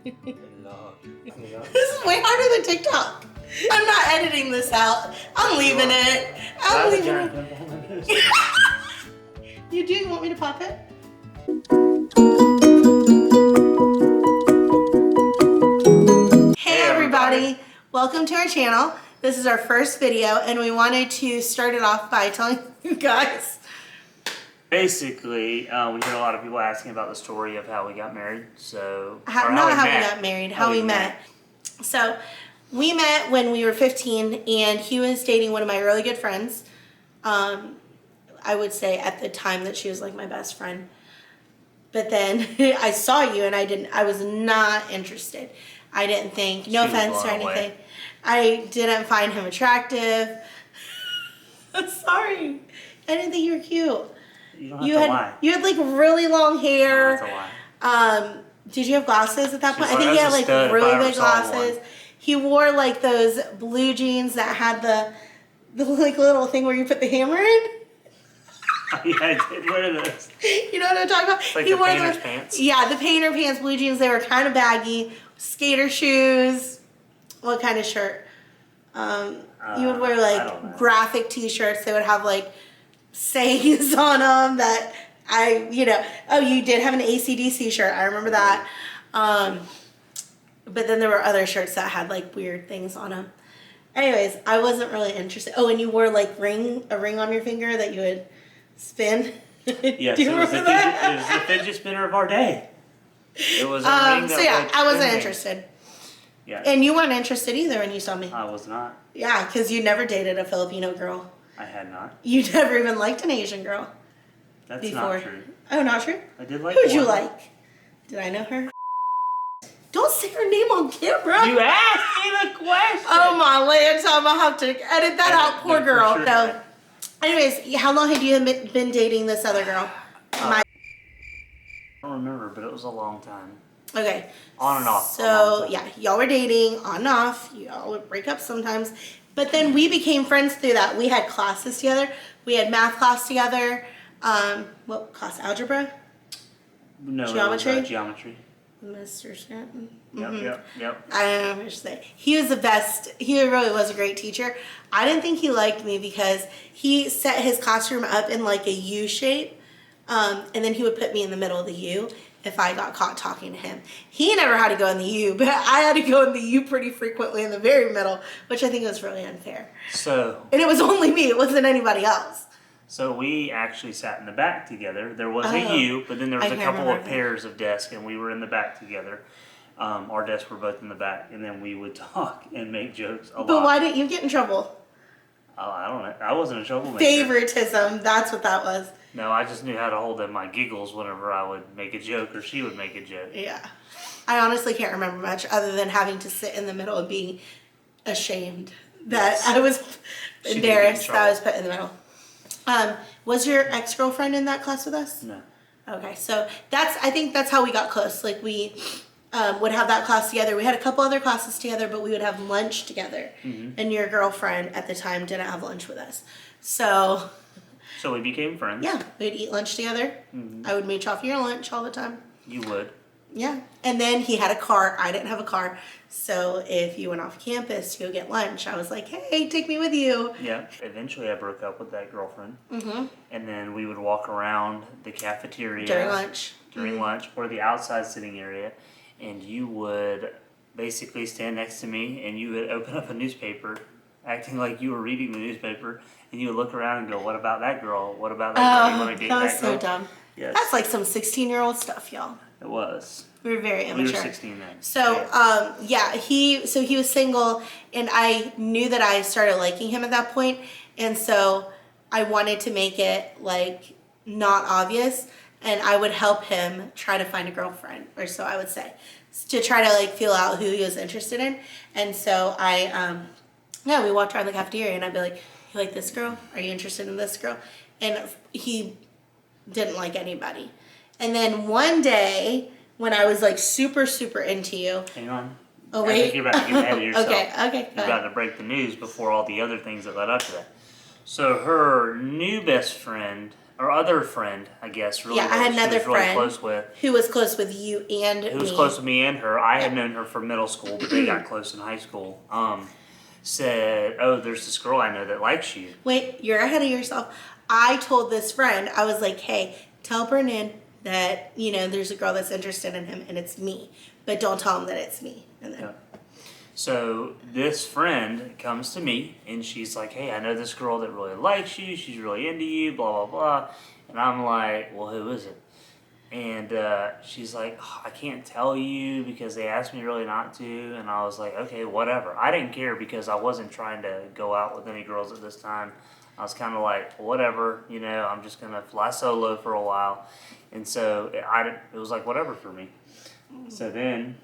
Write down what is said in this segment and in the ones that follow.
This is way harder than TikTok. I'm not editing this out. I'm leaving it. I'm leaving it. You do? You want me to pop it? Hey everybody. Welcome to our channel. This is our first video and we wanted to start it off by telling you guys. Basically, we get a lot of people asking about the story of how we got married. So, how we got married, how we met. So, we met when we were 15 and he was dating one of my really good friends. I would say at the time that she was like my best friend. But then I saw you and I was not interested. I didn't think, no offense or anything. I didn't find him attractive. I'm sorry. I didn't think you were cute. You don't have to lie. You had like really long hair. You don't have to lie. Did you have glasses at that point? I think he had like really big glasses. He wore like those blue jeans that had the like little thing where you put the hammer in. Yeah, I did wear those. You know what I'm talking about? Like the painter's pants? Yeah, the painter pants, blue jeans. They were kind of baggy. Skater shoes. What kind of shirt? You would wear like graphic t-shirts. They would have like sayings on them that oh, you did have an AC/DC shirt. I remember that. But then there were other shirts that had like weird things on them. Anyways, I wasn't really interested. Oh, and you wore like a ring on your finger that you would spin. Yes, it was the fidget spinner of our day. It was a ring that so yeah, I wasn't interested. Yeah. And you weren't interested either when you saw me. I was not. Yeah, because you never dated a Filipino girl. I had not. You never even liked an Asian girl. That's before. not true. Oh, not true? I did like Who'd you like? Did I know her? Don't say her name on camera. You asked me the question. Oh my land, so I'm gonna have to edit that out. Poor girl. Sure. No. Anyways, how long had you been dating this other girl? I don't remember, but it was a long time. Okay. On and off. So yeah, y'all were dating on and off. Y'all would break up sometimes. But then we became friends through that. We had classes together. We had math class together. What class? Algebra? No, geometry? it was, geometry. Mr. Stanton. Yep. I don't know what to say. He was the best. He really was a great teacher. I didn't think he liked me because he set his classroom up in like a U shape. And then he would put me in the middle of the U if I got caught talking to him. He never had to go in the U, but I had to go in the U pretty frequently in the very middle, which I think was really unfair. And it was only me. It wasn't anybody else. So we actually sat in the back together. There was a U, but then there was a couple of pairs of desks, and we were in the back together. Our desks were both in the back, and then we would talk and make jokes a lot. But why didn't you get in trouble? Oh, I don't know. I wasn't a troublemaker. Favoritism. That's what that was. No, I just knew how to hold in my giggles whenever I would make a joke or she would make a joke. Yeah. I honestly can't remember much other than having to sit in the middle and being ashamed that I was embarrassed that I was put in the middle. Was your ex-girlfriend in that class with us? No. Okay, so I think that's how we got close. Like we would have that class together. We had a couple other classes together, but we would have lunch together. Mm-hmm. And your girlfriend at the time didn't have lunch with us. So we became friends. Yeah, we'd eat lunch together. Mm-hmm. I would mooch off your lunch all the time. You would. Yeah. And then he had a car. I didn't have a car. So if you went off campus to go get lunch, I was like, hey, take me with you. Yeah. Eventually I broke up with that girlfriend. Mm-hmm. And then we would walk around the cafeteria. During lunch. During lunch or the outside sitting area. And you would basically stand next to me and you would open up a newspaper acting like you were reading the newspaper. And you would look around and go, what about that girl? What about that girl? You want to date that girl? That was so dumb. Yes. That's like some 16-year-old stuff, y'all. It was. We were very immature. We were 16 then. So, he was single, and I knew that I started liking him at that point, and so I wanted to make it, like, not obvious, and I would help him try to find a girlfriend, or so I would say, to try to, like, feel out who he was interested in, and so we walked around the cafeteria, and I'd be like, you like this girl? Are you interested in this girl? And he didn't like anybody. And then one day, when I was like super, super into you. Hang on. Oh, wait. I think you're about to get ahead of yourself. Okay. You're about to break the news before all the other things that led up to that. So her new best friend our other friend, I guess, really Yeah, I had she another was really friend close with. who was close with you and Who was me. close with me and her. I had known her from middle school, but they got close in high school. Said, "Oh, there's this girl I know that likes you." Wait, you're ahead of yourself. I told this friend, I was like, hey, tell Brennan that, you know, there's a girl that's interested in him and it's me. But don't tell him that it's me. And then, Yeah. So this friend comes to me and she's like, "Hey, I know this girl that really likes you. She's really into you. Blah blah blah." And I'm like, "Well, who is it?" And she's like, "Oh, I can't tell you because they asked me really not to." And I was like, "Okay, whatever." I didn't care because I wasn't trying to go out with any girls at this time. I was kind of like, whatever, you know, I'm just gonna fly solo for a while. And so it was like whatever for me. So then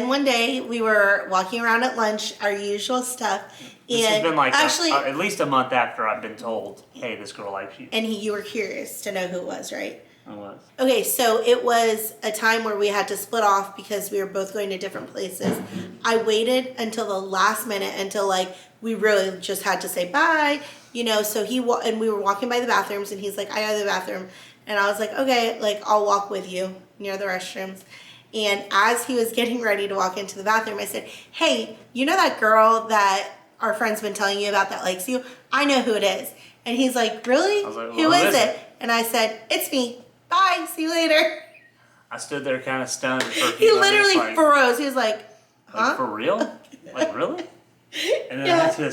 one day we were walking around at lunch, our usual stuff. this has And been like actually, at least a month after I've been told, "Hey, this girl likes you." and you were curious to know who it was, right? I was. Okay, so it was a time where we had to split off because we were both going to different places. I waited until the last minute until like we really just had to say bye, you know. So and we were walking by the bathrooms, and he's like, "I go to the bathroom," and I was like, "Okay, like I'll walk with you near the restrooms." And as he was getting ready to walk into the bathroom, I said, "Hey, you know that girl that our friend's been telling you about that likes you? I know who it is." And he's like, "Really? I was like, "Well, who is it?" And I said, "It's me. Bye. See you later." I stood there kind of stunned for a few He minutes, literally like, froze. He was like, like, "Huh?" for real? Like, really? And then Yeah.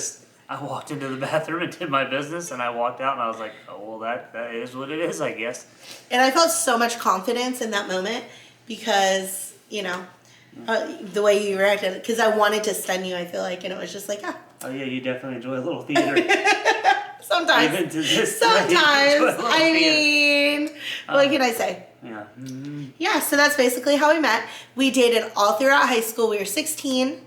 I walked into the bathroom and did my business, and I walked out, and I was like, "Oh, well, that is what it is, I guess." And I felt so much confidence in that moment because, you know, the way you reacted. Because I wanted to stun you, I feel like. And it was just like, ah. Oh yeah, you definitely enjoy a little theater. Sometimes. Even to this day, Sometimes. you enjoy a little I theater. mean, what can I say? Yeah. Yeah, so that's basically how we met. We dated all throughout high school. We were 16,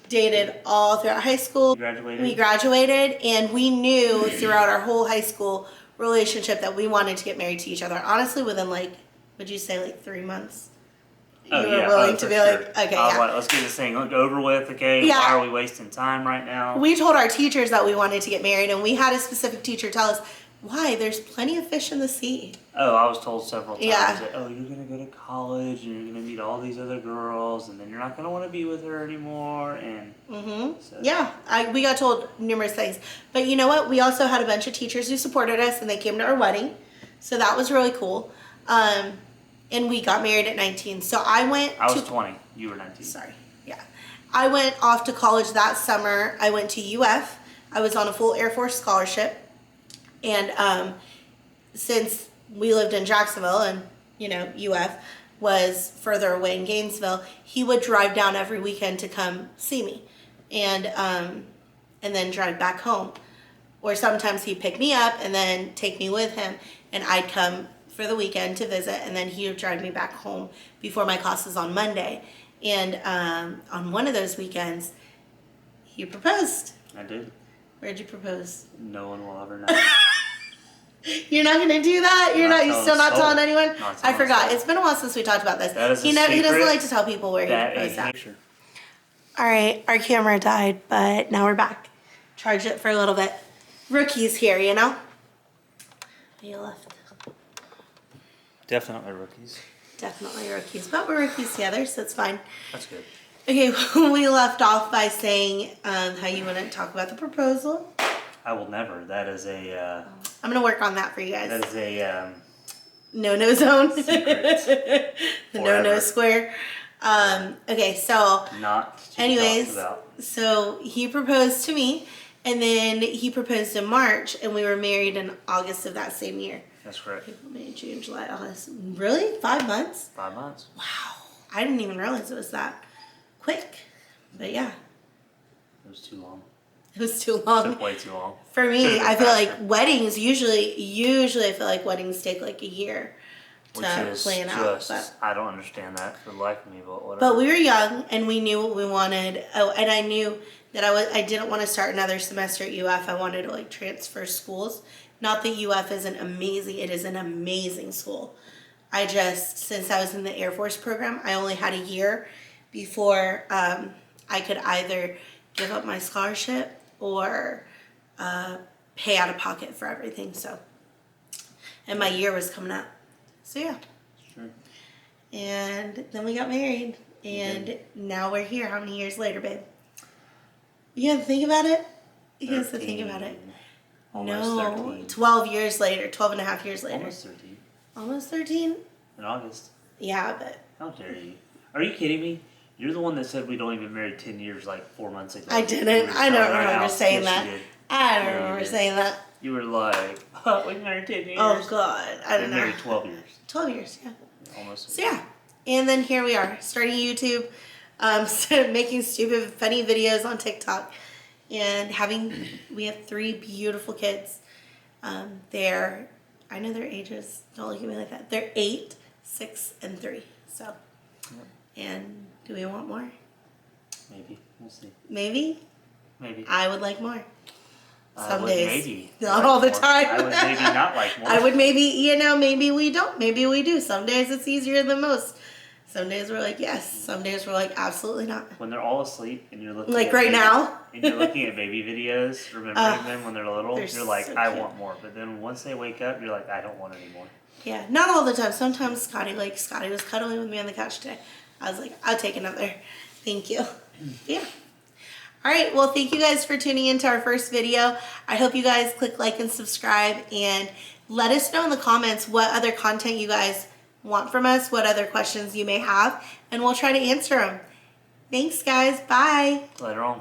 dated all throughout high school. Graduated? We graduated, and we knew throughout our whole high school relationship that we wanted to get married to each other. Honestly, within like, would you say like 3 months? Oh, You were yeah. willing Oh, to for be sure. like, okay, I was yeah. like, let's get this thing over with, okay? Yeah. Why are we wasting time right now? We told our teachers that we wanted to get married, and we had a specific teacher tell us, why? There's plenty of fish in the sea. Oh, I was told several times Yeah. that, oh, you're going to go to college, and you're going to meet all these other girls, and then you're not going to want to be with her anymore, and... So, Yeah, we got told numerous things. But you know what? We also had a bunch of teachers who supported us, and they came to our wedding. So that was really cool. And we got married at 19. So I went I was 20. You were 19. Sorry. Yeah. I went off to college that summer. I went to UF. I was on a full Air Force scholarship. And since we lived in Jacksonville and, you know, UF was further away in Gainesville, he would drive down every weekend to come see me and then drive back home. Or sometimes he'd pick me up and then take me with him, and I'd come for the weekend to visit, and then he would drive me back home before my classes on Monday. And on one of those weekends, he proposed. I did. Where'd you propose? No one will ever know. You're not gonna do that? You're Not you're telling still not a soul. telling anyone? Not telling I a forgot. soul. It's been a while since we talked about this. That is a He doesn't secret. like to tell people where That he is proposed at. picture. All right, our camera died, but now we're back. Charged it for a little bit. Rookies here, you know? You left. Definitely rookies. Definitely rookies, but we're rookies together, so it's fine. That's good. Okay, we left off by saying how you wouldn't talk about the proposal. I will never. That is a. I'm gonna work on that for you guys. That is a. No zone. Secret. The no Forever. square. Okay, so Not. To be anyways, talked about. so he proposed to me, and then he proposed in March, and we were married in August of that same year. That's correct. April, May, June, July, August. Really? 5 months? 5 months. Wow. I didn't even realize it was that quick. But yeah, It was too long. it was too long. Took way too long. For me, Should've been I feel faster. like weddings usually I feel like weddings take like a year Which to is plan out. just, But I don't understand that for the life of me, but whatever. But we were young and we knew what we wanted. Oh, and I knew that I didn't want to start another semester at UF. I wanted to like transfer schools. Not that UF isn't amazing. It is an amazing school. I just, since I was in the Air Force program, I only had a year before I could either give up my scholarship or pay out of pocket for everything. So and my year was coming up. So yeah. Sure. And then we got married, and now we're here. How many years later, babe? You have to think about it? You have to think about it. 13. Almost No, 13. 12 years later, 12 and a half years later. Almost 13. Almost 13? In August. Yeah, but How dare you? Are you kidding me? You're the one that said we'd only been married 10 years like 4 months ago. I didn't. I don't remember saying Yes, that. you did. I don't Yeah, you remember did. saying that. You were like, oh, we married 10 years. Oh, God. I We don't know. married 12 years. 12 years, yeah. Almost. So, yeah. And then here we are, starting YouTube, making stupid, funny videos on TikTok, and we have 3 beautiful kids. I know their ages. Don't look at me like that. They're 8, 6, and 3. So, Yep. and do we want more? Maybe. We'll see. Maybe. Maybe. I would like more. I Some would days. maybe Not like all the more. time. I would maybe not like more. I would maybe, maybe we don't. Maybe we do. Some days it's easier than most. Some days we're like, yes. Some days we're like, absolutely not. When they're all asleep and you're looking Like at right baby- now. and you're looking at baby videos, remembering them when they're little, they're you're like, so I cute. want more. But then once they wake up, you're like, I don't want any more. Yeah, not all the time. Sometimes Scotty was cuddling with me on the couch today. I was like, I'll take another. Thank you. Yeah. All right. Well, thank you guys for tuning into our first video. I hope you guys click like and subscribe, and let us know in the comments what other content you guys want from us, what other questions you may have, and we'll try to answer them. Thanks, guys. Bye. Later on.